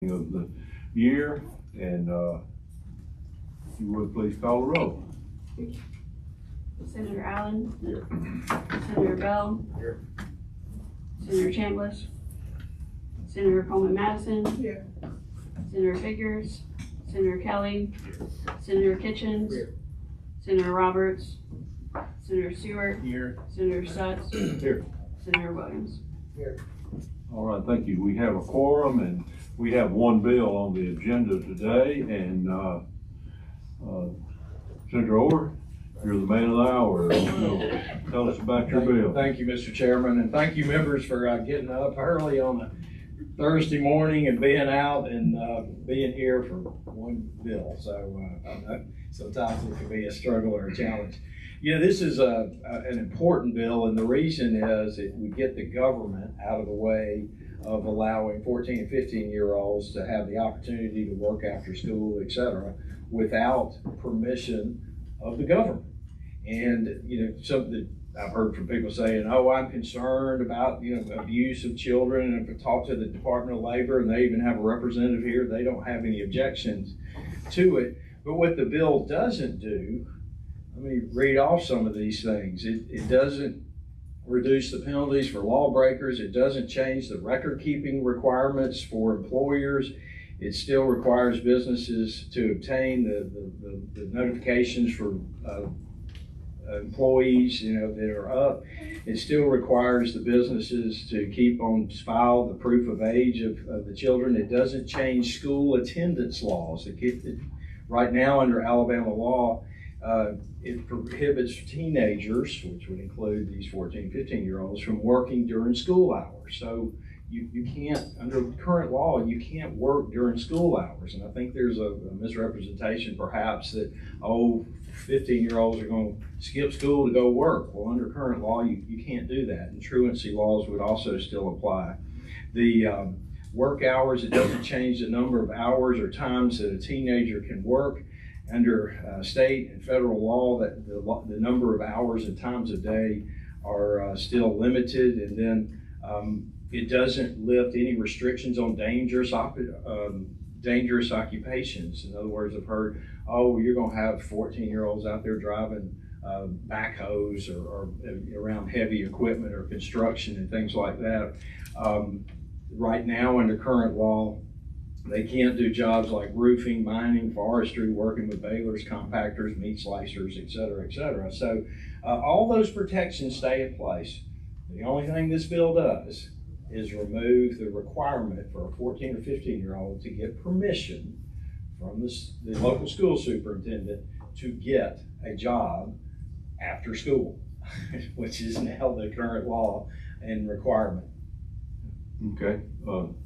of the year, and if you would please call the roll. Senator Allen. Here. Senator Bell. Here. Senator Chambliss. Senator Coleman Madison. Here. Senator Figures. Senator Kelly. Senator Kitchens. Here. Senator Roberts. Senator Stewart. Here. Senator Stutz. Here. Senator Williams. Here. All right, thank you. We have a quorum, and we have one bill on the agenda today, and Senator Orr, you're the man of the hour. Tell us about your bill. Thank you, Mr. Chairman, and thank you, members, for getting up early on a Thursday morning and being out and being here for one bill. So I know sometimes it can be a struggle or a challenge. You know, this is an important bill, and the reason is it would get the government out of the way of allowing 14 and 15-year-olds to have the opportunity to work after school, etc., without permission of the government. And, you know, something that I've heard from people saying, oh, I'm concerned about, you know, abuse of children. And if I talk to the Department of Labor, and they even have a representative here, they don't have any objections to it. But what the bill doesn't do, let me read off some of these things. It doesn't reduce the penalties for lawbreakers. It doesn't change the record-keeping requirements for employers. It still requires businesses to obtain the notifications for employees, you know, that are up. It still requires the businesses to keep on file the proof of age of the children. It doesn't change school attendance laws. Right now, under Alabama law, it prohibits teenagers, which would include these 14, 15-year-olds, from working during school hours. So you can't, under current law, you can't work during school hours. And I think there's a misrepresentation perhaps that, oh, 15-year-olds are going to skip school to go work. Well, under current law, you can't do that. And truancy laws would also still apply. The work hours, it doesn't change the number of hours or times that a teenager can work. Under state and federal law, that the number of hours and times a day are still limited. And then it doesn't lift any restrictions on dangerous occupations. In other words, I've heard, oh, you're going to have 14-year-olds out there driving backhoes or around heavy equipment or construction and things like that. Right now, under current law, they can't do jobs like roofing, mining, forestry, working with balers, compactors, meat slicers, et cetera, et cetera. So all those protections stay in place. The only thing this bill does is remove the requirement for a 14 or 15-year-old to get permission from the local school superintendent to get a job after school, which is now the current law and requirement. Okay,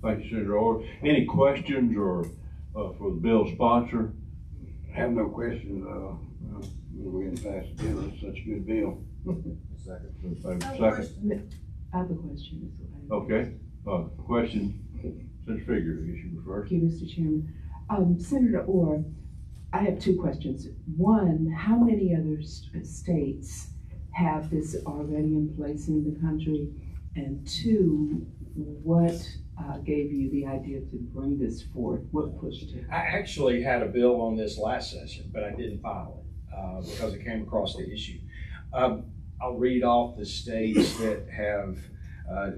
thank you, Senator Orr. Any questions or for the bill sponsor? I have no questions. We'll go ahead and pass the bill. It's such a good bill. Second. I have a question. Okay, question, Senator Figures, I guess you were first. Thank you, Mr. Chairman. Senator Orr, I have two questions. One, how many other states have this already in place in the country? And two, what gave you the idea to bring this forth? What pushed it? I actually had a bill on this last session, but I didn't file it because it came across the issue. I'll read off the states that have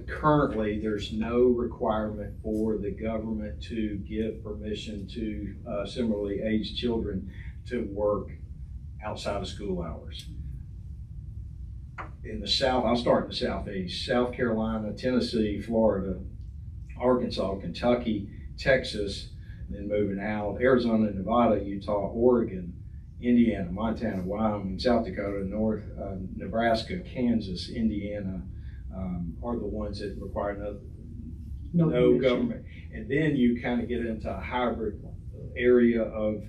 currently, there's no requirement for the government to give permission to similarly aged children to work outside of school hours. In the South, I'll start in the Southeast: South Carolina, Tennessee, Florida, Arkansas, Kentucky, Texas, then moving out, Arizona, Nevada, Utah, Oregon, Indiana, Montana, Wyoming, South Dakota, Nebraska, Kansas, Indiana are the ones that require no government. And then you kind of get into a hybrid area of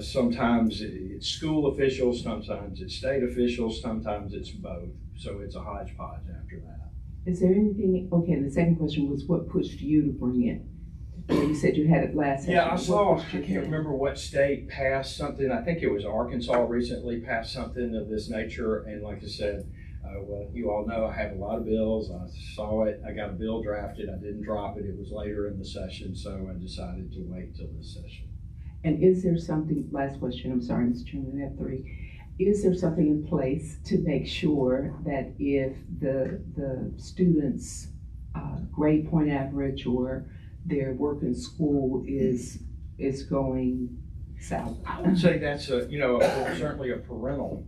sometimes it's school officials, sometimes it's state officials, sometimes it's both. So it's a hodgepodge after that. Is there anything, okay, and the second question was what pushed you to bring it? You said you had it last session. Yeah, I can't remember what state passed something. I think it was Arkansas recently passed something of this nature. And like I said, Well, you all know I have a lot of bills. I saw it, I got a bill drafted, I didn't drop it, it was later in the session, so I decided to wait till this session. And is there something, last question, I'm sorry, Mr. Chairman, I have three. Is there something in place to make sure that if the students' grade point average or their work in school is going south? I would say that's certainly a parental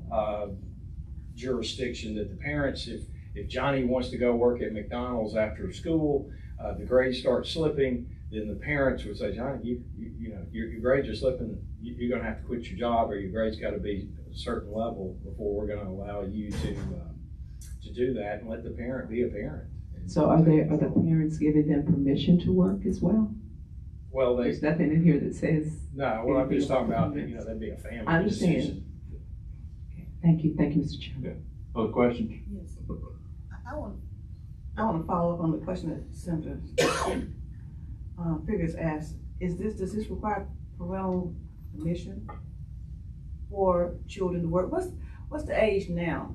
jurisdiction, that the parents, if Johnny wants to go work at McDonald's after school, the grades start slipping, then the parents would say, Johnny, your grades are slipping, you're gonna have to quit your job, or your grades gotta be a certain level before we're gonna allow you to do that, and let the parent be a parent. So are the parents giving them permission to work as well? Well, There's nothing in here that says. no, well, I'm just talking about, that'd be a family I understand. decision. Thank you, Mr. Chairman. Other questions? Yes. I want to follow up on the question that Senator Figurs asked. Does this require parental permission for children to work? What's the age now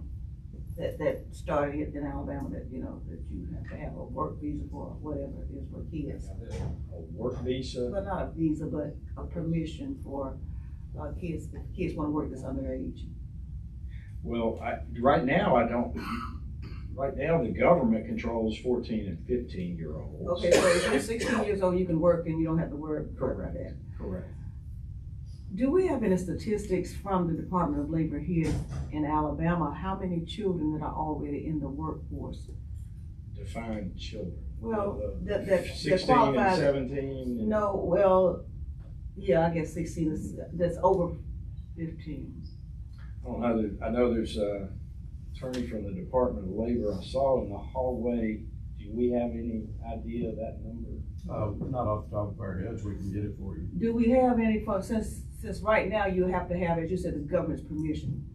that started in Alabama that you have to have a work visa for whatever it is for kids? A work visa? Well, not a visa, but a permission for kids, if kids want to work that's underage. Well, right now the government controls 14 and 15-year-olds. Okay, so if you're 16 years old, you can work and you don't have to worry about that. Correct. Do we have any statistics from the Department of Labor here in Alabama, how many children that are already in the workforce? Define children. Well, that 16 qualifies. and 17. No, well, yeah, I guess 16 is, that's over 15. I know there's a attorney from the Department of Labor I saw in the hallway. Do we have any idea of that number? Not off the top of our heads, we can get it for you. Do we have any, since right now you have to have, as you said, the government's permission,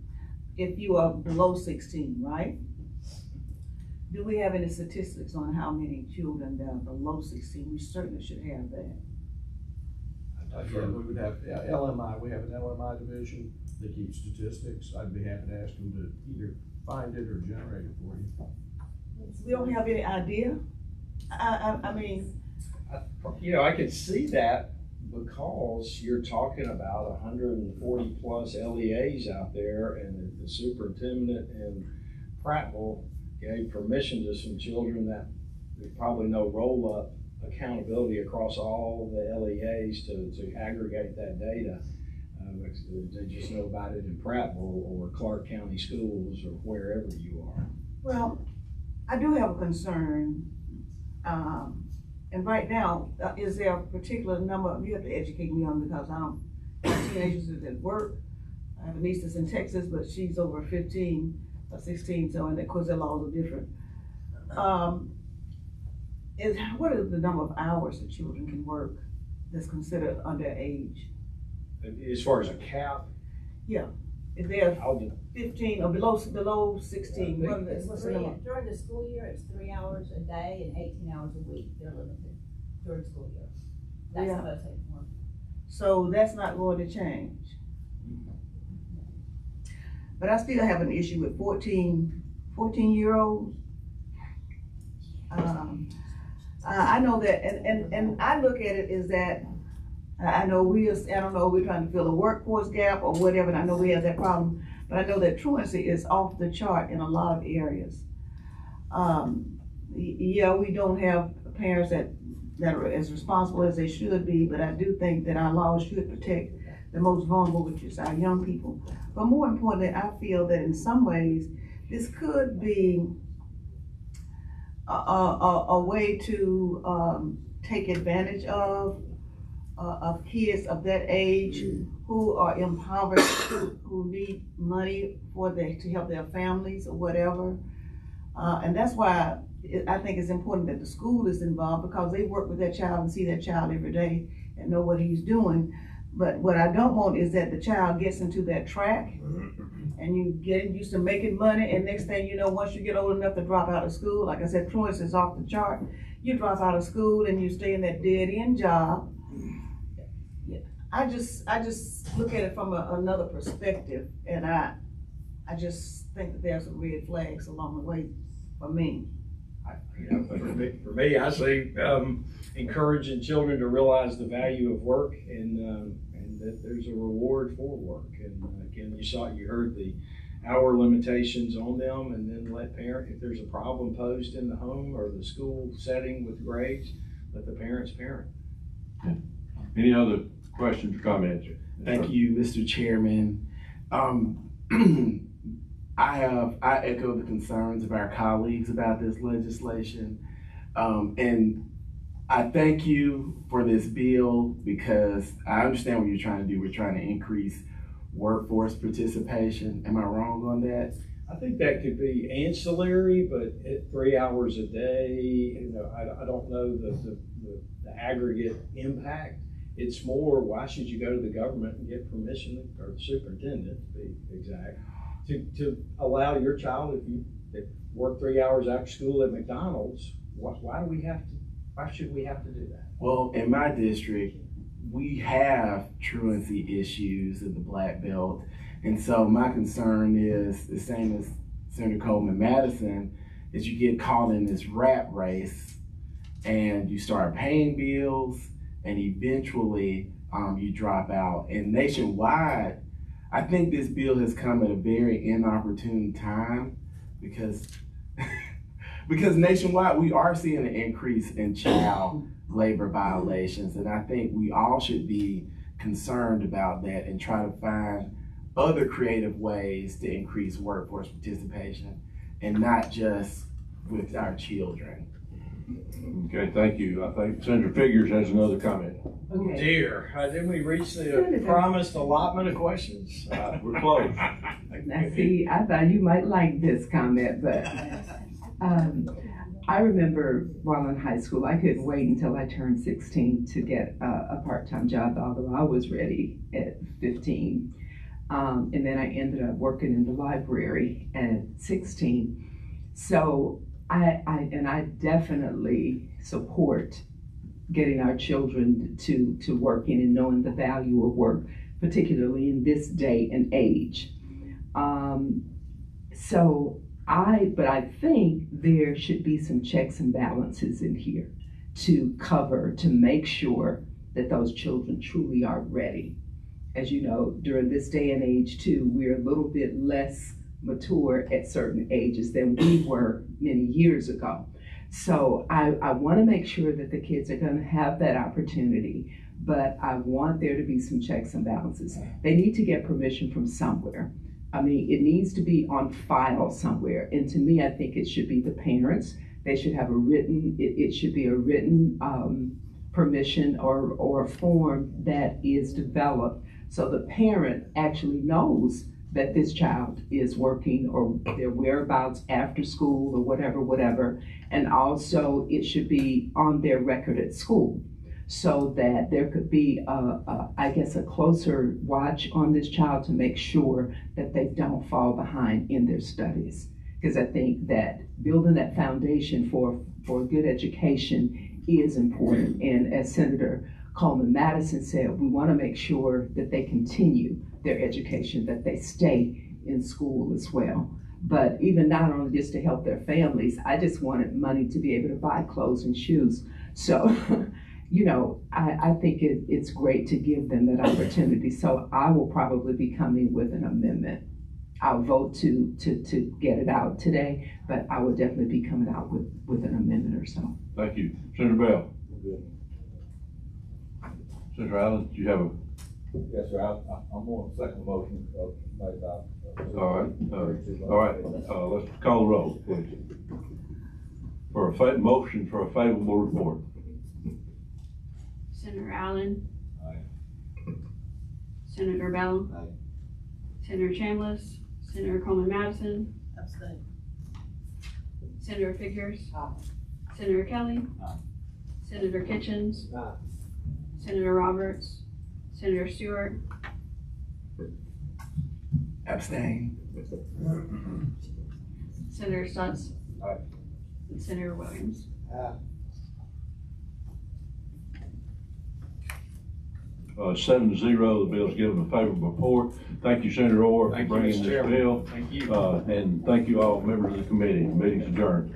if you are below 16, right? Do we have any statistics on how many children that are below 16? We certainly should have that. Yeah, we would have, LMI, we have an LMI division that keeps statistics. I'd be happy to ask them to either find it or generate it for you. We don't have any idea? I mean. I can see that because you're talking about 140 plus LEAs out there, and the superintendent in Prattville gave permission to some children that there's probably no roll-up accountability across all the LEAs to aggregate that data. They just know about it in Prattville or Clark County Schools or wherever you are. Well, I do have a concern. And right now, is there a particular number, you have to educate me on, because I don't have teenagers that work. I have a niece that's in Texas, but she's over 15 or 16, so, and of course their laws are different. What is the number of hours that children can work that's considered underage? As far as a cap? Yeah. If they're 15 or below 16, what's the number? During the school year, it's 3 hours a day and 18 hours a week. They're limited during the school year. That's the most they can work. So that's not going to change. But I still have an issue with 14-year-olds. I know that, and I look at it as that, I know we're trying to fill a workforce gap or whatever, and I know we have that problem, but I know that truancy is off the chart in a lot of areas. Yeah, we don't have parents that are as responsible as they should be, but I do think that our laws should protect the most vulnerable, which is our young people. But more importantly, I feel that in some ways, this could be a way to take advantage of kids of that age who are impoverished, who need money to help their families or whatever. And that's why I think it's important that the school is involved, because they work with that child and see that child every day and know what he's doing. But what I don't want is that the child gets into that track and you get used to making money, and next thing you know, once you get old enough to drop out of school, like I said, truancy is off the chart. You drop out of school and you stay in that dead-end job. I just look at it from another perspective, and I just think that there's some red flags along the way for me. For me, I say encouraging children to realize the value of work and that there's a reward for work. And again, you heard the hour limitations on them, and then let parent, if there's a problem posed in the home or the school setting with grades, let the parents parent. Any other questions or comments? Thank you, Mr. Chairman. I echo the concerns of our colleagues about this legislation. And I thank you for this bill because I understand what you're trying to do. We're trying to increase workforce participation. Am I wrong on that? I think that could be ancillary, but at 3 hours a day, I don't know the aggregate impact. It's more, why should you go to the government and get permission, or the superintendent to be exact, to allow your child, if you work 3 hours after school at McDonald's, why should we have to do that? Well, in my district, we have truancy issues in the Black Belt. And so my concern is the same as Senator Coleman Madison, is you get caught in this rat race and you start paying bills and eventually you drop out. And nationwide, I think this bill has come at a very inopportune time because nationwide we are seeing an increase in child labor violations. And I think we all should be concerned about that and try to find other creative ways to increase workforce participation and not just with our children. Okay, thank you. I think Senator Figures has another comment. Oh dear, didn't we reach the promised allotment of questions? We're close. Now see, I thought you might like this comment, but I remember while in high school, I couldn't wait until I turned 16 to get a part-time job, although I was ready at 15. And then I ended up working in the library at 16. So I definitely support getting our children to working and knowing the value of work, particularly in this day and age. But I think there should be some checks and balances in here to make sure that those children truly are ready. As you know, during this day and age too, we're a little bit less mature at certain ages than we were many years ago. So I want to make sure that the kids are going to have that opportunity, but I want there to be some checks and balances. They need to get permission from somewhere. I mean, it needs to be on file somewhere. And to me, I think it should be the parents. They should have it should be a written permission or a form that is developed so the parent actually knows that this child is working or their whereabouts after school or whatever. And also it should be on their record at school so that there could be I guess a closer watch on this child to make sure that they don't fall behind in their studies. Because I think that building that foundation for a good education is important. And as Senator Coleman Madison said, we want to make sure that they continue their education, that they stay in school as well. But even not only just to help their families, I just wanted money to be able to buy clothes and shoes. So, I think it's great to give them that opportunity. So I will probably be coming with an amendment. I'll vote to get it out today, but I will definitely be coming out with an amendment or so. Thank you. Senator Bell. Senator Allen, do you have a? Yes, sir. I'm on the second motion made by. All right. Let's call the roll, please. For a motion for a favorable report. Senator Allen. Aye. Senator Bell. Aye. Senator Chambliss. Senator Coleman Madison. Abstain. Senator Figures. Aye. Senator Kelly. Aye. Senator Kitchens. Aye. Senator Roberts. Senator Stewart. Abstain. Senator Stutz. Aye. And Senator Williams. 7-0, the bill's given a favorable report. Thank you, Senator Orr, for Thank you, bringing Mr. this Chairman. bill. Thank you. And thank you all, members of the committee. Meeting's adjourned.